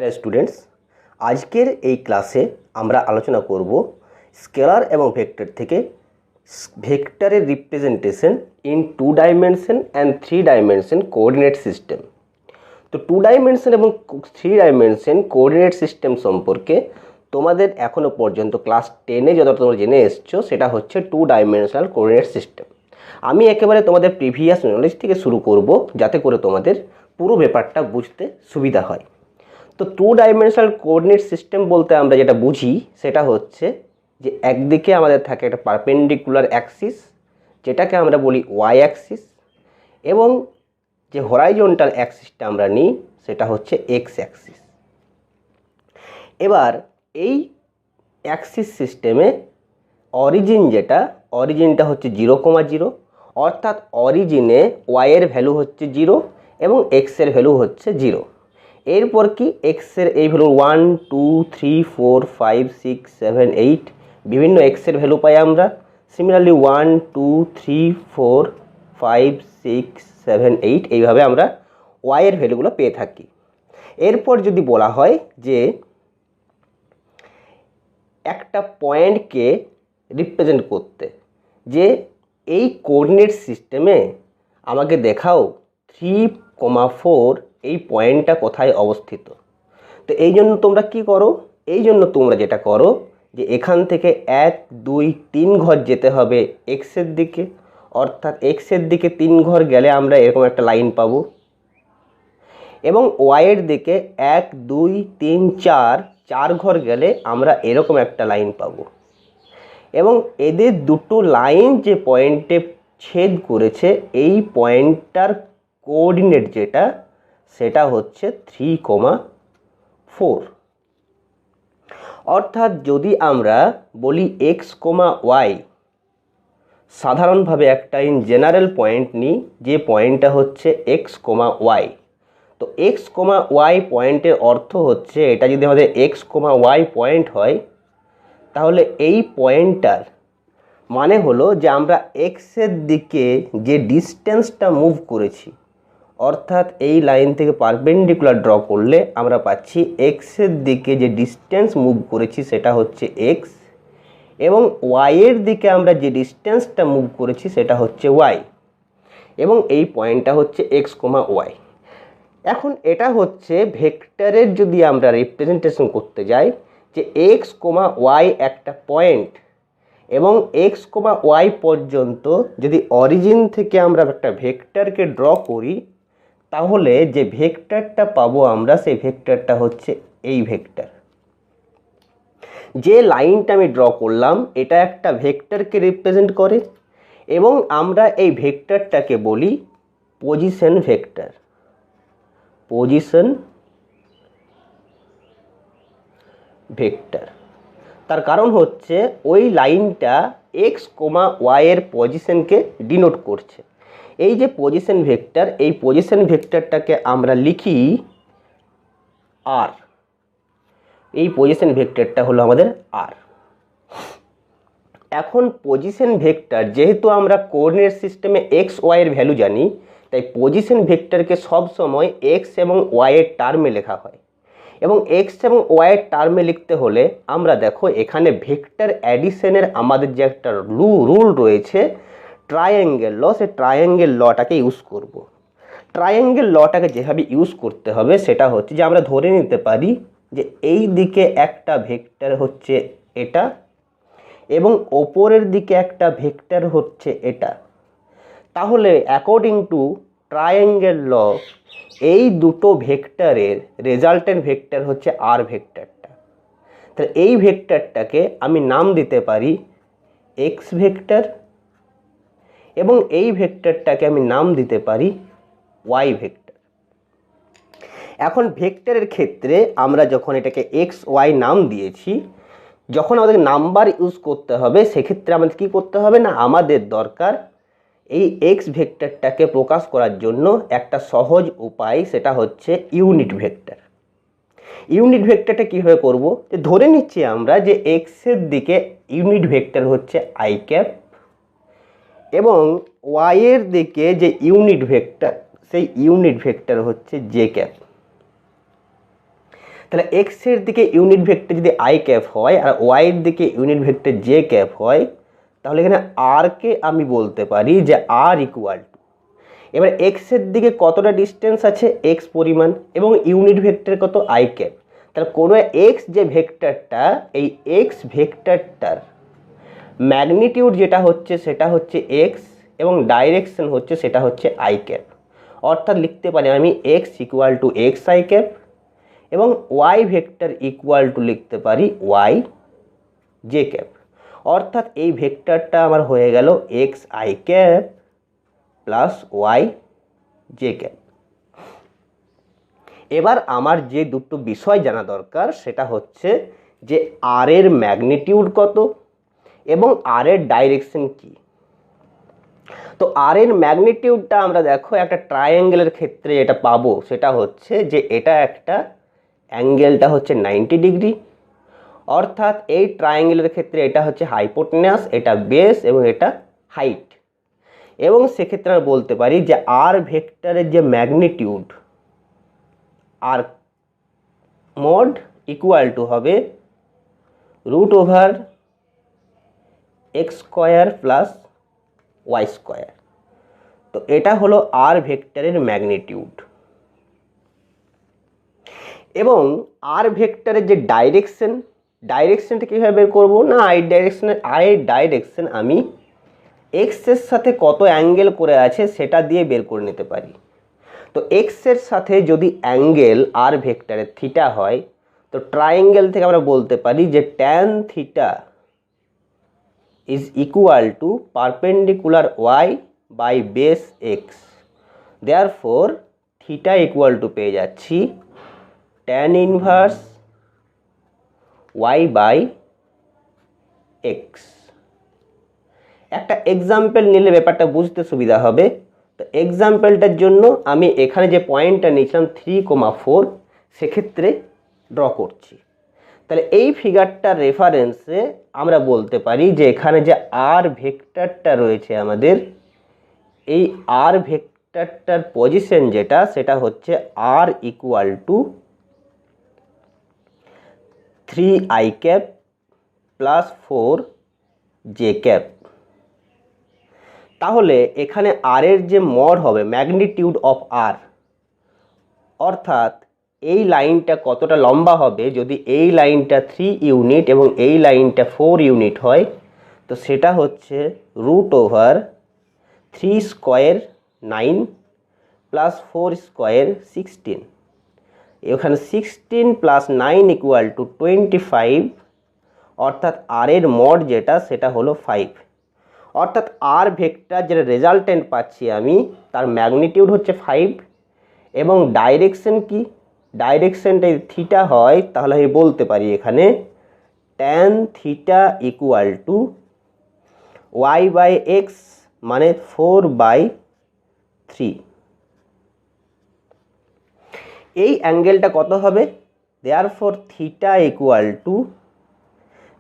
Hello students, আজকের এই ক্লাসে আমরা আলোচনা করব স্কেলার এবং ভেক্টর থেকে ভেক্টরের representation in 2 dimension and 3 dimension coordinate system. তো 2 ডাইমেনশন এবং 3 ডাইমেনশন কোঅর্ডিনেট সিস্টেম সম্পর্কে তোমাদের এখনও পর্যন্ত ক্লাস 10-এ যতটা তোমরা জেনে এসছো সেটা হচ্ছে 2 ডাইমেনশনাল কোঅর্ডিনেট সিস্টেম। আমি একেবারে তোমাদের প্রিভিয়াস নলেজ থেকে শুরু করব যাতে করে তোমাদের পুরো ব্যাপারটা বুঝতে সুবিধা হয়। তো 2 ডাইমেনশনাল কোঅর্ডিনেট সিস্টেম বলতে আমরা যেটা বুঝি সেটা হচ্ছে যে একদিকে আমাদের থাকে একটা পারপেন্ডিকুলার অ্যাক্সিস যেটাকে আমরা বলি ওয়াই অ্যাক্সিস, এবং যে হরাইজন্টাল অ্যাক্সিসটা আমরা নিই সেটা হচ্ছে এক্স অ্যাক্সিস। এবার এই অ্যাক্সিস সিস্টেমে অরিজিনটা হচ্ছে 0,0, অর্থাৎ অরিজিনে ওয়াইয়ের ভ্যালু হচ্ছে 0 এবং এক্সের ভ্যালু হচ্ছে 0। এরপর কি এক্সের এই ভ্যালু 1, 2, 3, 4, 5, 6, 7, 8 বিভিন্ন এক্সের ভ্যালু পাই আমরা। সিমিলারলি 1, 2, 3, 4, 5, 6, 7, 8 এইভাবে আমরা ওয়াইয়ের ভ্যালুগুলো পেয়ে থাকি। এরপর যদি বলা হয় যে একটা পয়েন্টকে রিপ্রেজেন্ট করতে, যে এই কোঅর্ডিনেট সিস্টেমে আমাকে দেখাও 3,4 এই পয়েন্টটা কোথায় অবস্থিত। তো এই জন্য তোমরা কি করো, এই জন্য তোমরা যেটা করো যে এখান থেকে 1, 2, 3 ঘর যেতে হবে এক্সের দিকে, অর্থাৎ এক্সের দিকে 3 ঘর গেলে আমরা এরকম একটা লাইন পাবো, এবং ওয়াইয়ের দিকে 1, 2, 3, 4 ঘর গেলে আমরা এরকম একটা লাইন পাবো। এবং এদের দুটো লাইন যে পয়েন্টে ছেদ করেছে এই পয়েন্টটার কোঅর্ডিনেট যেটা সেটা হচ্ছে 3,4। অর্থাৎ যদি আমরা বলি এক্স, ওয়াই, সাধারণভাবে একটা জেনারেল পয়েন্ট নিই যে পয়েন্টটা হচ্ছে এক্স, ওয়াই। তো এক্স, ওয়াই পয়েন্টের অর্থ হচ্ছে এটা যদি আমাদের এক্স, ওয়াই পয়েন্ট হয় তাহলে এই পয়েন্টটার মানে হলো যে আমরা এক্সের দিকে যে ডিস্টেন্সটা মুভ করেছি, অর্থাৎ এই লাইন থেকে পারপেন্ডিকুলার ড্র করলে আমরা পাচ্ছি এক্সের দিকে যে ডিস্টেন্স মুভ করেছি সেটা হচ্ছে এক্স, এবং ওয়াইয়ের দিকে আমরা যে ডিস্টেন্সটা মুভ করেছি সেটা হচ্ছে ওয়াই, এবং এই পয়েন্টটা হচ্ছে এক্স, ওয়াই। এখন এটা হচ্ছে ভেক্টরের যদি আমরা রিপ্রেজেন্টেশন করতে যাই যে এক্স, ওয়াই একটা পয়েন্ট, এবং এক্স, ওয়াই পর্যন্ত যদি অরিজিন থেকে আমরা একটা ভেক্টরকে ড্র করি তাহলে যে ভেক্টরটা পাবো আমরা সেই ভেক্টরটা হচ্ছে এই ভেক্টর। যে লাইনটা আমি ড্র করলাম এটা একটা ভেক্টরকে রিপ্রেজেন্ট করে, এবং আমরা এই ভেক্টরটাকে বলি পজিশন ভেক্টর। তার কারণ হচ্ছে ওই লাইনটা এক্স, ওয়াইয়ের পজিশনকে ডিনোট করছে। এই যে পজিশন ভেক্টর, এই পজিশন ভেক্টরটাকে আমরা লিখি আর। এই পজিশন ভেক্টরটা হলো আমাদের আর। এখন পজিশন ভেক্টর যেহেতু আমরা কোঅর্ডিনেট সিস্টেমে এক্স, ওয়াইয়ের ভ্যালু জানি, তাই পজিশন ভেক্টরকে সবসময় এক্স এবং ওয়াইয়ের টার্মে লেখা হয়। এবং এক্স এবং ওয়াইয়ের টার্মে লিখতে হলে আমরা দেখো এখানে ভেক্টর অ্যাডিশনের আমাদের যে একটা রুল রয়েছে ট্রায়াঙ্গেল ল, সেই ট্রায়াঙ্গেল লটাকে ইউজ করব। ট্রায়াঙ্গেল লটাকে যেভাবে ইউজ করতে হবে সেটা হচ্ছে যে আমরা ধরে নিতে পারি যে এই দিকে একটা ভেক্টর হচ্ছে এটা, এবং ওপরের দিকে একটা ভেক্টর হচ্ছে এটা। তাহলে অ্যাকর্ডিং টু ট্রায়াঙ্গেল ল এই দুটো ভেক্টরের রেজাল্টেন্ট ভেক্টর হচ্ছে আর ভেক্টরটা। তাহলে এই ভেক্টরটাকে আমি নাম দিতে পারি এক্স ভেক্টর, এবং এই ভেক্টরটাকে আমি নাম দিতে পারি ওয়াই ভেক্টর। এখন ভেক্টরের ক্ষেত্রে আমরা যখন এটাকে এক্স, ওয়াই নাম দিয়েছি, যখন আমাদের নাম্বার ইউজ করতে হবে সেক্ষেত্রে আমাদের কী করতে হবে না, আমাদের দরকার এই এক্স ভেক্টরটাকে প্রকাশ করার জন্য একটা সহজ উপায়, সেটা হচ্ছে ইউনিট ভেক্টর। ইউনিট ভেক্টরটা কীভাবে করব, যে ধরে নিচ্ছি আমরা যে এক্সের দিকে ইউনিট ভেক্টর হচ্ছে আই ক্যাপ, এবং ওয়াইয়ের দিকে যে ইউনিট ভেক্টর সেই ইউনিট ভেক্টর হচ্ছে জে ক্যাপ। তাহলে এক্স এর দিকে ইউনিট ভেক্টর যদি আই ক্যাপ হয় আর ওয়াই এর দিকে ইউনিট ভেক্টর জে ক্যাপ হয়, তাহলে এখানে আর কে আমি বলতে পারি যে আর ইকুয়াল টু, এবার এক্স এর দিকে কতটা ডিস্টেন্স আছে এক্স পরিমাণ এবং ইউনিট ভেক্টর কত আই ক্যাপ। তাহলে কোনো এক্স যে ভেক্টরটা, এই এক্স ভেক্টরটার ম্যাগনিটিউড যেটা হচ্ছে সেটা হচ্ছে এক্স এবং ডাইরেকশন হচ্ছে সেটা হচ্ছে আই ক্যাপ। অর্থাৎ লিখতে পারি আমি x equal to x i cap এবং ওয়াই ভেক্টর ইকুয়াল টু লিখতে পারি ওয়াই জে ক্যাপ। অর্থাৎ এই ভেক্টরটা আমার হয়ে গেল x i cap plus y j cap. এবার আমার যে দুটো বিষয় জানা দরকার সেটা হচ্ছে যে আর এর ম্যাগনিটিউড কত এবং আর এর ডাইরেকশন কি। তো আর এর ম্যাগনিটিউডটা আমরা দেখো একটা ট্রায়াঙ্গেলের ক্ষেত্রে এটা পাবো, সেটা হচ্ছে যে এটা একটা অ্যাঙ্গেলটা হচ্ছে 90 ডিগ্রি, অর্থাৎ এই ট্রায়াঙ্গেলের ক্ষেত্রে এটা হচ্ছে হাইপোটেনাস, এটা বেস এবং এটা হাইট। এবং সেক্ষেত্রে আমরা বলতে পারি যে আর ভেক্টরের যে magnitude r mod equal to হবে root over x square plus y square. তো এটা হলো আর ভেক্টরের ম্যাগনিটিউড। এবং আর ভেক্টরের যে ডাইরেকশনটা কীভাবে বের করবো না, আই ডাইরেকশন আমি এক্সের সাথে কত অ্যাঙ্গেল করে আছে সেটা দিয়ে বের করে নিতে পারি। তো এক্সের সাথে যদি অ্যাঙ্গেল আর ভেক্টরের থিটা হয়, তো ট্রায়াঙ্গেল থেকে আমরা বলতে পারি যে tan theta is equal to perpendicular y by base x. Therefore theta equal to পেয়ে যাচ্ছি tan inverse y by x. একটা এক্সাম্পল নিলে ব্যাপারটা বুঝতে সুবিধা হবে। তো এক্সাম্পলটার জন্য আমি এখানে যে পয়েন্টটা নিয়েছিলাম 3,4 সেক্ষেত্রে ড্র করছি। তাহলে এই ফিগারটার রেফারেন্সে আমরা বলতে পারি যে এখানে যে আর ভেক্টরটা রয়েছে আমাদের, এই আর ভেক্টরটার পজিশন যেটা সেটা হচ্ছে r equal to 3i cap plus 4j cap. তাহলে এখানে আর এর যে মড হবে ম্যাগনিটিউড অফ আর, অর্থাৎ এই লাইনটা কতটা লম্বা হবে, যদি এই লাইনটা 3 ইউনিট এবং এই লাইনটা 4 ইউনিট হয়, তো সেটা হচ্ছে root over 3 square 9 plus 4 square 16। এখানে 16 প্লাস 9 ইকুয়াল টু 25, অর্থাৎ আর এর মড যেটা সেটা হলো 5। অর্থাৎ আর ভেক্টর যেটা রেজাল্টেন্ট পাচ্ছি আমি তার ম্যাগনিটিউড হচ্ছে 5 এবং ডাইরেকশন কি, ডাইরেকশনটা যদি থিটা হয় তাহলে আমি বলতে পারি এখানে tan theta equal to y by x মানে 4/3। এই অ্যাঙ্গেলটা কত হবে, দেয়ারফর থিটা ইকুয়াল টু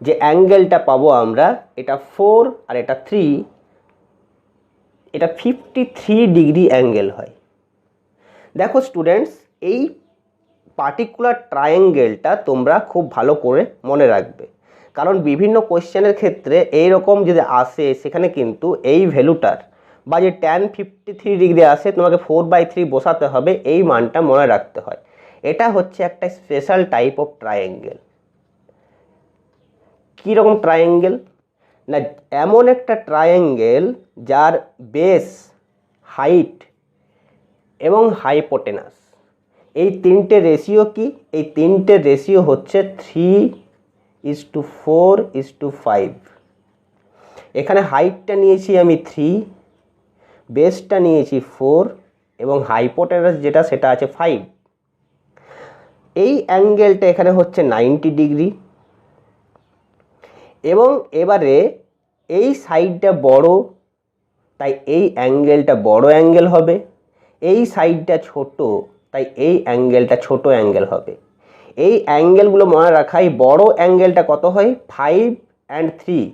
যে অ্যাঙ্গেলটা পাবো আমরা এটা 4 আর এটা 3, এটা 53 ডিগ্রি অ্যাঙ্গেল হয়। দেখো স্টুডেন্টস, এই পার্টিকুলার ট্রায়াঙ্গেলটা তোমরা খুব ভালো করে মনে রাখবে, কারণ বিভিন্ন কোয়েশ্চেনের ক্ষেত্রে এইরকম যদি আসে সেখানে কিন্তু এই ভ্যালুটার বা যে ট্যান 53 ডিগ্রি আসে তোমাকে 4/3 বসাতে হবে, এই মানটা মনে রাখতে হয়। এটা হচ্ছে একটা স্পেশাল টাইপ অফ ট্রায়াঙ্গেল। কীরকম ট্রায়াঙ্গেল না, এমন একটা ট্রায়াঙ্গেল যার বেস, হাইট এবং হাইপোটেনাস এই তিনটে রেশিও কি, এই তিনটে রেশিও হচ্ছে 3:4:5। এখানে হাইটটা নিয়েছি আমি 3, বেসটা নিয়েছি 4 এবং হাইপোটেনাস যেটা সেটা আছে 5। এই অ্যাঙ্গেলটা এখানে হচ্ছে 90 ডিগ্রি এবং এবারে এই সাইডটা বড়, তাই এই অ্যাঙ্গেলটা বড় অ্যাঙ্গেল হবে, এই সাইডটা ছোট, তাই এই অ্যাঙ্গেলটা ছোট অ্যাঙ্গেল হবে। এই অ্যাঙ্গেলগুলো মনে রাখাই, বড় অ্যাঙ্গেলটা কত হয় 5 and 3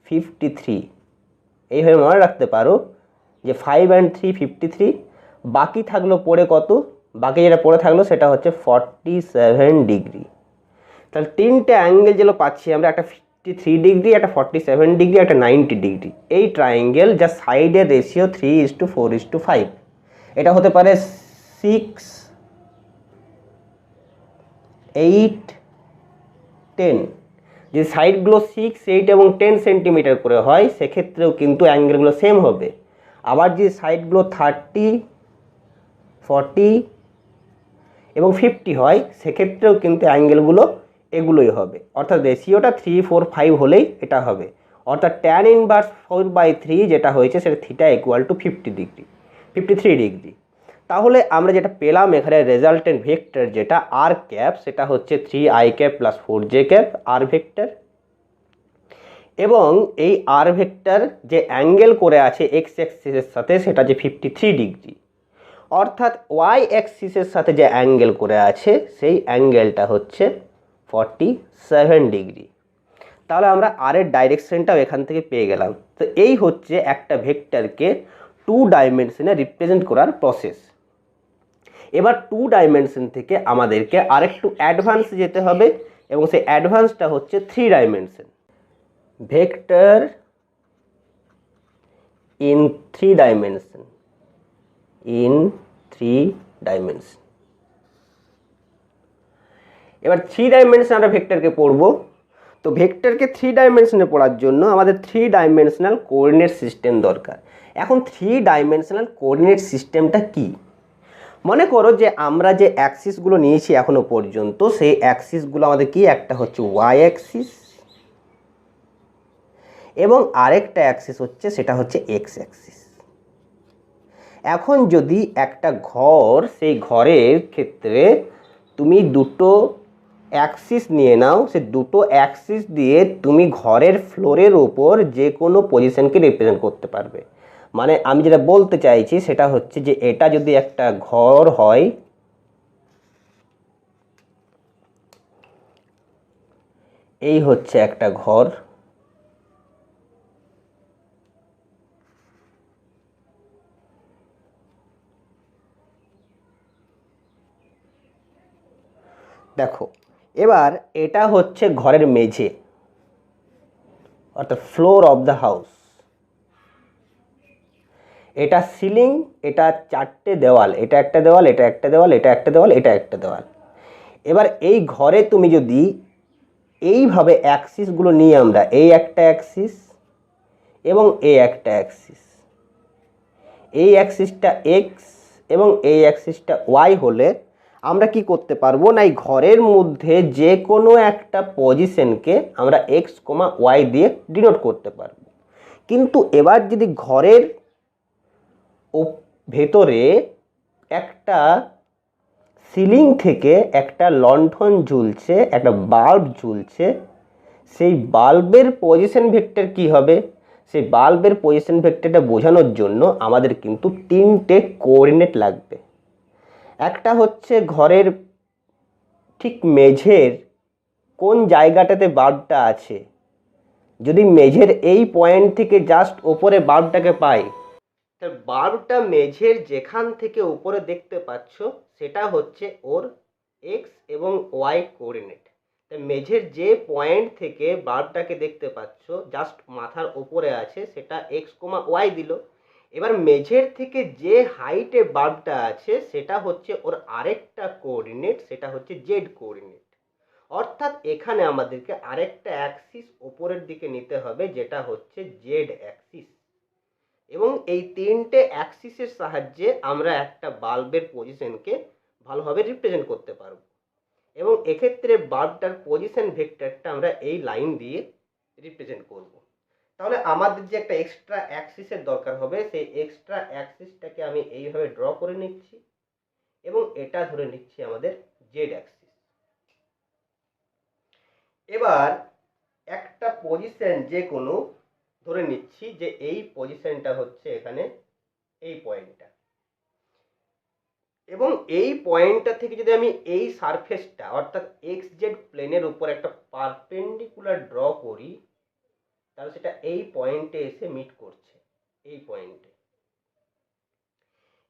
53, এইভাবে মনে রাখতে পারো যে 5 and 3 53, বাকি থাকলো পড়ে কত বাকি যেটা পড়ে থাকলো সেটা হচ্ছে 47 ডিগ্রি। তাহলে তিনটে অ্যাঙ্গেল যেগুলো পাচ্ছি আমরা, একটা 53 ডিগ্রি, একটা 47 ডিগ্রি, একটা 90 ডিগ্রি। এই ট্রায়াঙ্গেল যা সাইডের রেশিও 3:4:5, এটা হতে পারে 6, 8, 10। যদি সাইডগুলো 6, 8 এবং 10 সেন্টিমিটার করে হয় সেক্ষেত্রেও কিন্তু অ্যাঙ্গেলগুলো সেম হবে। আবার যদি সাইডগুলো 30, 40 এবং 50 হয় সেক্ষেত্রেও কিন্তু অ্যাঙ্গেলগুলো এগুলোই হবে, অর্থাৎ রেশিওটা 3:4:5 হলেই এটা হবে। অর্থাৎ tan ইনভার্স 4/3 যেটা হয়েছে সেটা theta equal two 50 degree, 53 degree. তাহলে আমরা যেটা পেলাম এখানে রেজাল্টেন্ট ভেক্টর যেটা আর ক্যাপ, সেটা হচ্ছে 3i cap plus 4j cap r vector. এবং এই আর ভেক্টর যে অ্যাঙ্গেল করে আছে এক্স অ্যাক্সিসের সাথে সেটা যে 53 ডিগ্রি, অর্থাৎ ওয়াই অ্যাক্সিসের সাথে যে অ্যাঙ্গেল করে আছে সেই অ্যাঙ্গেলটা হচ্ছে 47 ডিগ্রি। তাহলে আমরা আর এর ডাইরেকশনটাও এখান থেকে পেয়ে গেলাম। তো এই হচ্ছে একটা ভেক্টরকে 2 ডাইমেনশনে রিপ্রেজেন্ট করার প্রসেস। এবার 2 ডাইমেনশন থেকে আমাদেরকে আরেকটু অ্যাডভান্স যেতে হবে এবং সেই অ্যাডভান্সটা হচ্ছে 3 dimension. Vector in 3 dimension, in 3 dimension. এবার 3 ডাইমেনশন আমরা ভেক্টরকে পড়ব। তো ভেক্টরকে 3 ডাইমেনশনে পড়ার জন্য আমাদের 3 ডাইমেনশনাল কোঅর্ডিনেট সিস্টেম দরকার। এখন 3 ডাইমেনশনাল কোঅর্ডিনেট সিস্টেমটা কি? মনে করো যে আমরা যে অ্যাক্সিসগুলো নিয়েছি এখনো পর্যন্ত সেই অ্যাক্সিসগুলো আমাদের কি, একটা হচ্ছে ওয়াই অ্যাক্সিস এবং আরেকটা অ্যাক্সিস হচ্ছে সেটা হচ্ছে এক্স অ্যাক্সিস। এখন যদি একটা ঘর, সেই ঘরের ক্ষেত্রে তুমি দুটো অ্যাক্সিস নিয়ে নাও, সে দুটো অ্যাক্সিস দিয়ে তুমি ঘরের ফ্লোরের ওপর যে কোনো পজিশনকে রিপ্রেজেন্ট করতে পারবে। মানে আমি যেটা বলতে চাইছি সেটা হচ্ছে যে এটা যদি একটা ঘর হয়, এই হচ্ছে একটা ঘর, দেখো এবার এটা হচ্ছে ঘরের মেঝে অর্থাৎ ফ্লোর অফ দ্য হাউস। এটা সিলিং, এটা 4টে দেওয়াল, এটা একটা দেওয়াল, এটা একটা দেওয়াল, এটা একটা দেওয়াল, এটা একটা দেওয়াল। এবার এই ঘরে তুমি যদি এইভাবে অ্যাক্সিসগুলো নিই আমরা, এই একটা অ্যাক্সিস এবং এই একটা অ্যাক্সিস, এই অ্যাক্সিসটা এক্স এবং এই অ্যাক্সিসটা ওয়াই হলে আমরা কি করতে পারবো না, এই ঘরের মধ্যে যে কোনো একটা পজিশনকে আমরা এক্স, ওয়াই দিয়ে ডিনোট করতে পারবো। কিন্তু এবার যদি ঘরের ভেতরে একটা সিলিং থেকে একটা লণ্ঠন ঝুলছে, একটা বাল্ব ঝুলছে, সেই বাল্বের পজিশন ভেক্টর কি হবে? সেই বাল্বের পজিশন ভেক্টরটা বোঝানোর জন্য আমাদের কিন্তু 3টে কোঅর্ডিনেট লাগবে। একটা হচ্ছে ঘরের ঠিক মেঝের কোন জায়গাটাতে বাল্বটা আছে, যদি মেঝের এই পয়েন্ট থেকে জাস্ট ওপরে বাল্বটাকে পাই, তার বাল্বটা মেঝের যেখান থেকে উপরে দেখতে পাচ্ছ সেটা হচ্ছে ওর এক্স এবং ওয়াই কোঅর্ডিনেট। তাই মেঝের যে পয়েন্ট থেকে বাল্বটাকে দেখতে পাচ্ছ জাস্ট মাথার উপরে আছে সেটা এক্স, ওয়াই দিল। এবার মেঝের থেকে যে হাইটে বাল্বটা আছে সেটা হচ্ছে ওর আরেকটা কোঅর্ডিনেট, সেটা হচ্ছে জেড কোঅর্ডিনেট। অর্থাৎ এখানে আমাদেরকে আরেকটা অ্যাক্সিস ওপরের দিকে নিতে হবে যেটা হচ্ছে জেড অ্যাক্সিস। এবং এই 3টে অ্যাক্সিসের সাহায্যে আমরা একটা বাল্বের পজিশনকে ভালোভাবে রিপ্রেজেন্ট করতে পারব। এবং এক্ষেত্রে বাল্বটার পজিশন ভেক্টরটা আমরা এই লাইন দিয়ে রিপ্রেজেন্ট করব। তাহলে আমাদের যে একটা এক্সট্রা অ্যাক্সিসের দরকার হবে, সেই এক্সট্রা অ্যাক্সিসটাকে আমি এইভাবে ড্র করে নিচ্ছি এবং এটা ধরে নিচ্ছি আমাদের জেড অ্যাক্সিস। এবার একটা পজিশন যে কোনো ধরে নিচ্ছি যে এই পজিশনটা হচ্ছে এখানে এই পয়েন্টটা, এবং এই পয়েন্টটা থেকে যদি আমি এই সারফেসটা অর্থাৎ এক্স জেড প্লেনের উপর একটা পারপেন্ডিকুলার ড্র করি, তাহলে সেটা এই পয়েন্টে এসে মিট করছে, এই পয়েন্টে।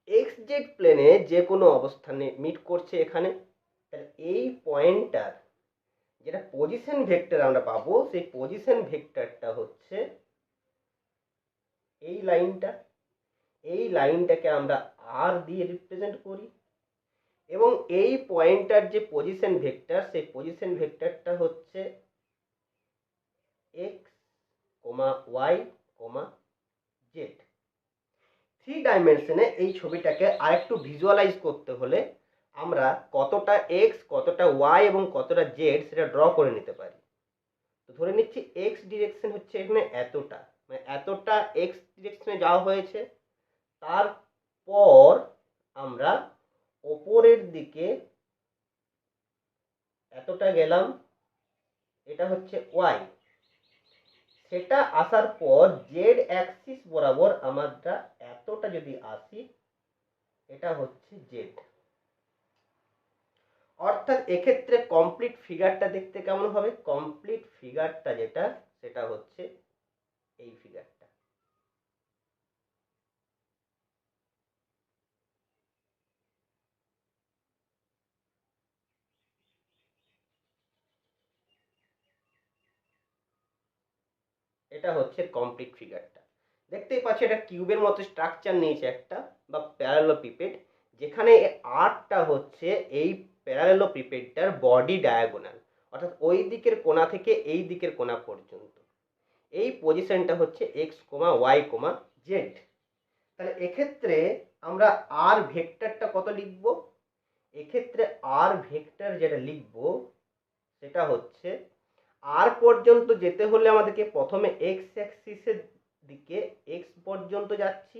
এক্স জেড প্লেনে যে কোনো অবস্থানে মিট করছে এখানে, তাহলে এই পয়েন্টটার যেটা পজিশন ভেক্টর আমরা পাবো, সেই পজিশন ভেক্টরটা হচ্ছে এই লাইনটা। এই লাইনটাকে আমরা আর দিয়ে রিপ্রেজেন্ট করি, এবং এই পয়েন্টটার যে পজিশন ভেক্টর, সেই পজিশন ভেক্টরটা হচ্ছে এক্স কমা ওয়াই কমা জেড। 3 ডাইমেনশনে এই ছবিটাকে আরেকটু ভিজুয়ালাইজ করতে হলে আমরা কতটা এক্স, কতটা ওয়াই এবং কতটা জেড সেটা ড্র করে নিতে পারি। তো ধরে নিচ্ছি এক্স ডিরেকশন হচ্ছে এখানে এতটা, মানে এতটা এক্স ডিরেকশনে যাওয়া হয়েছে। তারপর আমরা ওপরের দিকে এতটা গেলাম, এটা হচ্ছে ওয়াই। সেটা আসার পর জেড অ্যাক্সিস বরাবর আমরা এতটা যদি আসি, এটা হচ্ছে জেড। অর্থাৎ এক্ষেত্রে কমপ্লিট ফিগারটা দেখতে কেমন হবে? কমপ্লিট ফিগারটা যেটা, সেটা হচ্ছে এই ফিগারটা। এটা হচ্ছে কমপ্লিট ফিগারটা। দেখতেই পাচ্ছি এটা কিউবের মতো স্ট্রাকচার নিয়েছে একটা, বা প্যারালেলোপিপেড, যেখানে আরটা হচ্ছে এই প্যারালেলোপিপেডটার বডি ডায়াগোনাল, অর্থাৎ ওই দিকের কোণা থেকে এই দিকের কোণা পর্যন্ত। এই পজিশনটা হচ্ছে x comma y comma z. তাহলে এক্ষেত্রে আমরা আর ভেক্টরটা কত লিখব? এক্ষেত্রে আর ভেক্টর যেটা লিখব সেটা হচ্ছে, আর পর্যন্ত যেতে হলে আমাদেরকে প্রথমে এক্স অ্যাক্সিসের দিকে এক্স পর্যন্ত যাচ্ছি,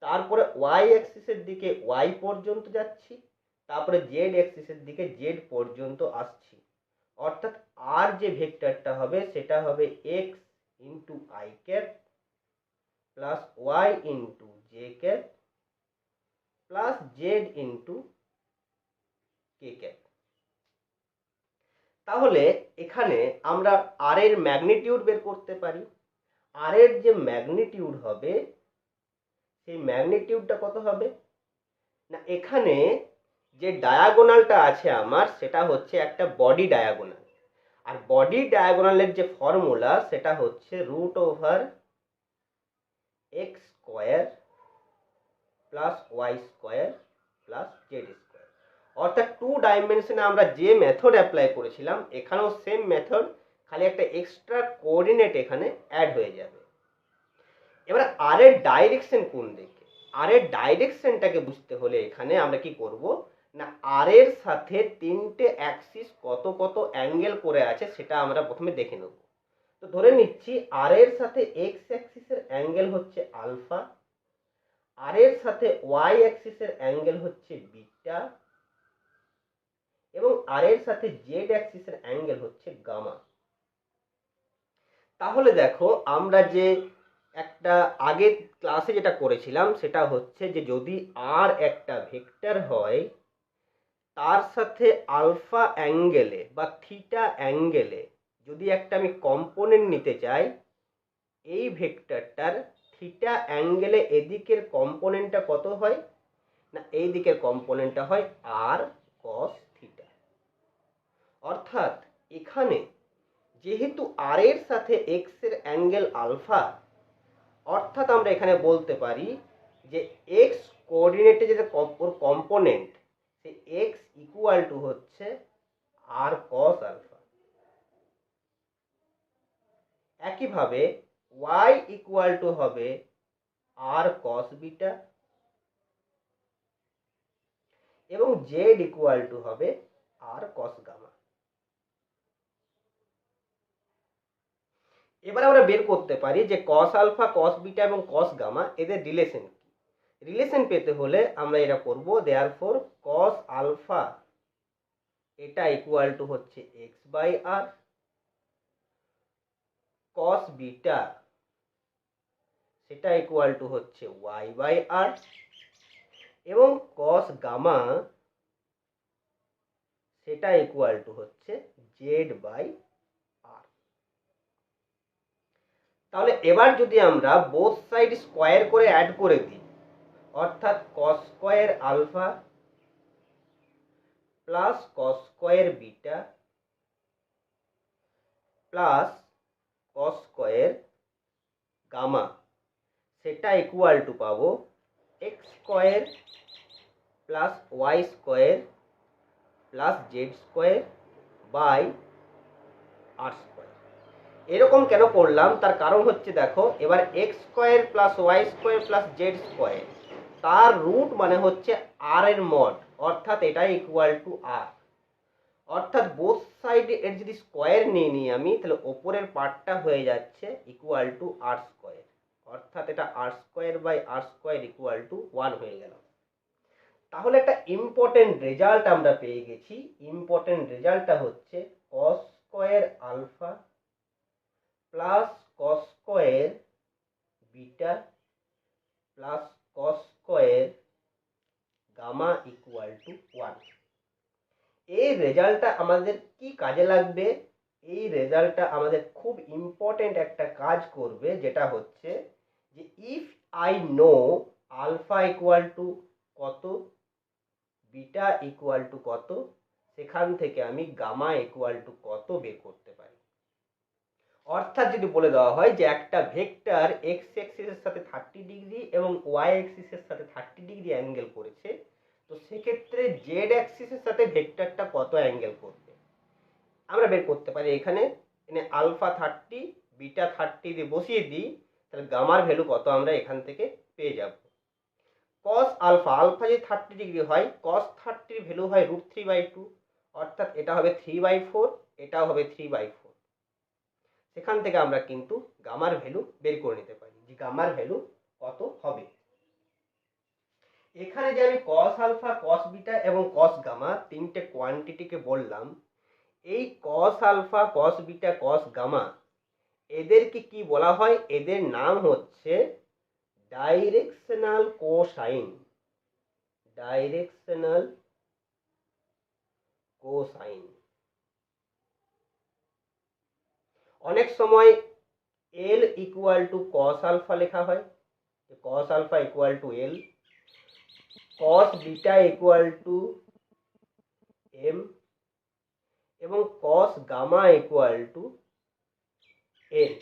তারপরে ওয়াই অ্যাক্সিসের দিকে ওয়াই পর্যন্ত যাচ্ছি, তারপরে জেড অ্যাক্সিসের দিকে জেড পর্যন্ত আসছি। অর্থাৎ আর যে ভেক্টরটা হবে সেটা হবে x into i cap plus y into j cap plus z into k cap. তাহলে এখানে আমরা আর এর ম্যাগনিটিউড বের করতে পারি। আর এর যে ম্যাগনিটিউড হবে, সেই ম্যাগনিটিউডটা কত হবে না, এখানে যে ডায়াগোনালটা আছে আমার, সেটা হচ্ছে একটা বডি ডায়াগোনাল। আর বডি ডায়াগোনালের যে ফর্মুলা সেটা হচ্ছে root over x square plus y square plus z square. অর্থাৎ 2 ডাইমেনশনে আমরা যে মেথড অ্যাপ্লাই করেছিলাম, এখানেও সেম মেথড, খালি একটা এক্সট্রা কোঅর্ডিনেট এখানে অ্যাড হয়ে যাবে। এবার আর এর ডাইরেকশন কোন দিকে? আর এর ডাইরেকশনটাকে বুঝতে হলে এখানে আমরা কি করব না, আর এর সাথে 3টে অ্যাক্সিস কত কত অ্যাঙ্গেল করে আছে সেটা আমরা প্রথমে দেখে নেব। তো ধরে নিচ্ছি আর এর সাথে এক্স অ্যাক্সিসের অ্যাঙ্গেল হচ্ছে আলফা, আর এর সাথে ওয়াই অ্যাক্সিসের অ্যাঙ্গেল হচ্ছে বিটা, এবং আর এর সাথে জেড অ্যাক্সিসের অ্যাঙ্গেল হচ্ছে গামা। তাহলে দেখো আমরা যে একটা আগের ক্লাসে যেটা করেছিলাম সেটা হচ্ছে যে যদি আর একটা ভেক্টর হয়, তার সাথে আলফা অ্যাঙ্গেলে বা থিটা অ্যাঙ্গেলে যদি একটা আমি কম্পোনেন্ট নিতে চাই, এই ভেক্টরটার থিটা অ্যাঙ্গেলে এদিকের কম্পোনেন্টটা কত হয় না, এই দিকের কম্পোনেন্টটা হয় আর কস থিটা। অর্থাৎ এখানে যেহেতু আর এর সাথে এক্স এর অ্যাঙ্গেল আলফা, অর্থাৎ আমরা এখানে বলতে পারি যে এক্স কোঅর্ডিনেটে যেটা ওর কম্পোনেন্ট, সেই এক্স ইকুয়াল টু হচ্ছে আর কস আলফা। একইভাবে ওয়াই ইকুয়াল টু হবে আর কস বিটা, এবং জেড ইকুয়াল টু হবে আর কস গামা। এবার আমরা বের করতে পারি যে কস আলফা, কস বিটা এবং কস গামা এদের রিলেশন কি। রিলেশন পেতে হলে আমরা এটা করব, দেয়ারফর কস আলফা এটা ইকুয়াল টু হচ্ছে x by r, cos beta সেটা ইকুয়াল টু হচ্ছে ওয়াই বাই আর, এবং কস গামা সেটা ইকুয়াল টু হচ্ছে জেড বাই আর। তাহলে এবার যদি আমরা বোথ সাইড স্কোয়ার করে অ্যাড করে দিই, অর্থাৎ cos square alpha plus cos square beta plus cos square gamma, সেটা ইকুয়াল টু পাবো x square plus y square plus z square by r square. এরকম কেন করলাম তার কারণ হচ্ছে দেখো, এবার x square plus y square plus z square তার রুট মানে হচ্ছে আর এর মড, অর্থাৎ এটা ইকুয়াল টু আর। অর্থাৎ বোথ সাইড এর যদি স্কোয়ার নিয়ে নিই আমি, তাহলে ওপরের পার্টটা হয়ে যাচ্ছে ইকুয়াল টু আর স্কোয়ার, অর্থাৎ এটা r square by r square equal to 1 হয়ে গেল। তাহলে একটা ইম্পর্টেন্ট রেজাল্ট আমরা পেয়ে গেছি। ইম্পর্টেন্ট রেজাল্টটা হচ্ছে cos square alpha plus cos square beta plus cos square gamma equal to 1। এই রেজাল্টটা আমাদের কি কাজে লাগবে? এই রেজাল্টটা আমাদের খুব ইম্পর্টেন্ট একটা কাজ করবে, যেটা হচ্ছে যে if I know alpha equal to কত, বিটা ইকুয়াল টু কত, সেখান থেকে আমি গামা ইকুয়াল টু কত বের করতে পারি। অর্থাৎ যদি বলে দেওয়া হয় যে একটা ভেক্টর এক্স অ্যাক্সিসের সাথে 30 ডিগ্রি এবং ওয়াই অ্যাক্সিসের সাথে 30 ডিগ্রি অ্যাঙ্গেল করেছে, তো সেক্ষেত্রে জেড অ্যাক্সিসের সাথে ভেক্টরটা কত অ্যাঙ্গেল করবে আমরা বের করতে পারি। এখানে আলফা 30 বিটা 30 দিয়ে বসিয়ে দিই, তাহলে গামার ভ্যালু কত আমরা এখান থেকে পেয়ে যাব। কস আলফা, আলফা যদি 30 ডিগ্রি হয়, কস 30 ভ্যালু হয় √3/2, অর্থাৎ এটা হবে 3/4, এটাও হবে 3/4। সেখান থেকে আমরা কিন্তু গামার ভ্যালু বের করে নিতে পারি যে গামার ভ্যালু কত হবে। এখানে যে আমি কস আলফা, কস বিটা এবং কস গামা তিনটে কোয়ান্টিটিকে বললাম, এই cos alpha, cos beta, cos gamma এদেরকে কি বলা হয়? এদের নাম হচ্ছে ডাইরেকশনাল কোসাইন। Directional cosine. অনেক সময় l equal to cos alpha লেখা হয়, cos alpha equal to l, cos beta equal to m এবং cos gamma equal to n.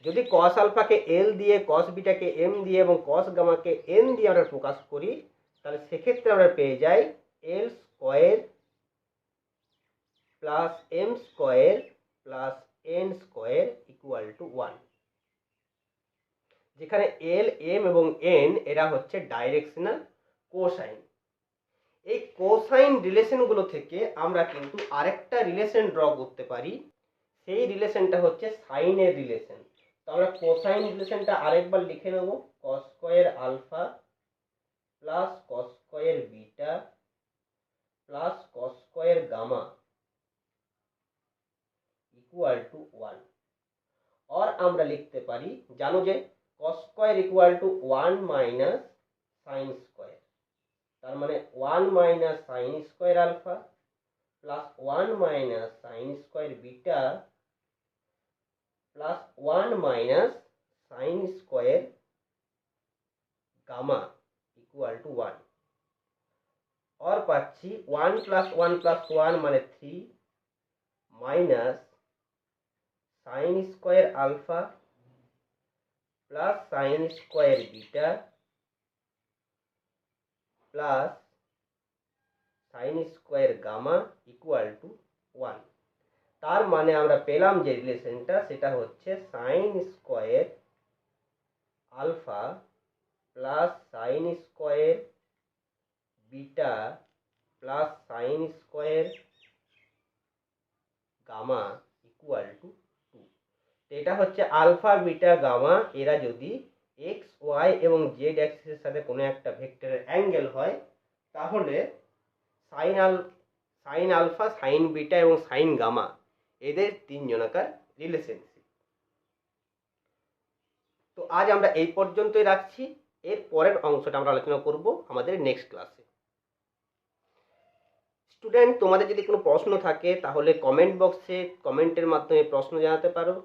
যদি কস আলফাকে এল দিয়ে, কস বিটাকে এম দিয়ে এবং কস গামাকে এন দিয়ে আমরা প্রকাশ করি, তাহলে সেক্ষেত্রে আমরা পেয়ে যাই l square plus m square plus n square equal to 1, যেখানে এল, এম এবং এন এরা হচ্ছে ডাইরেকশনাল কোসাইন। এই কোসাইন রিলেশনগুলো থেকে আমরা কিন্তু আরেকটা রিলেশন ড্র করতে পারি, সেই রিলেশনটা হচ্ছে সাইনের রিলেশন। তো আমরা কোসাইন রিলেশনটা আরেকবার লিখে নেব, cos square alpha plus cos square beta plus cos square gamma equal to 1। और আমরা লিখতে পারি, জানো যে cos square equal to 1 minus sine square, তার মানে 1 minus sine square alpha plus 1 minus sine square beta plus 1 minus sine square gamma equal to 1 और पाচ্ছি 1 plus 1 plus 1 माने 3 minus sine square alpha plus sine square beta plus sine square gamma equal to 1। তার মানে আমরা পেলাম যে রিলেশনটা, সেটা হচ্ছে sine square alpha plus sine square beta plus sine square gamma equal to 2। এটা হচ্ছে আলফা বিটা গামা এরা যদি এক্স ওয়াই এবং জেড অ্যাক্সিসের সাথে কোনো একটা ভেক্টরের অ্যাঙ্গেল হয়, তাহলে সাইন আলফা, সাইন বিটা এবং সাইন গামা এদের তিনজনাকার রিলেশনশিপ। তো আজ আমরা এই পর্যন্তই রাখছি, এর পরের অংশটা আমরা আলোচনা করব আমাদের নেক্সট ক্লাসে। স্টুডেন্ট, তোমাদের যদি কোনো প্রশ্ন থাকে তাহলে কমেন্ট বক্সে কমেন্টের মাধ্যমে প্রশ্ন জানাতে পারো।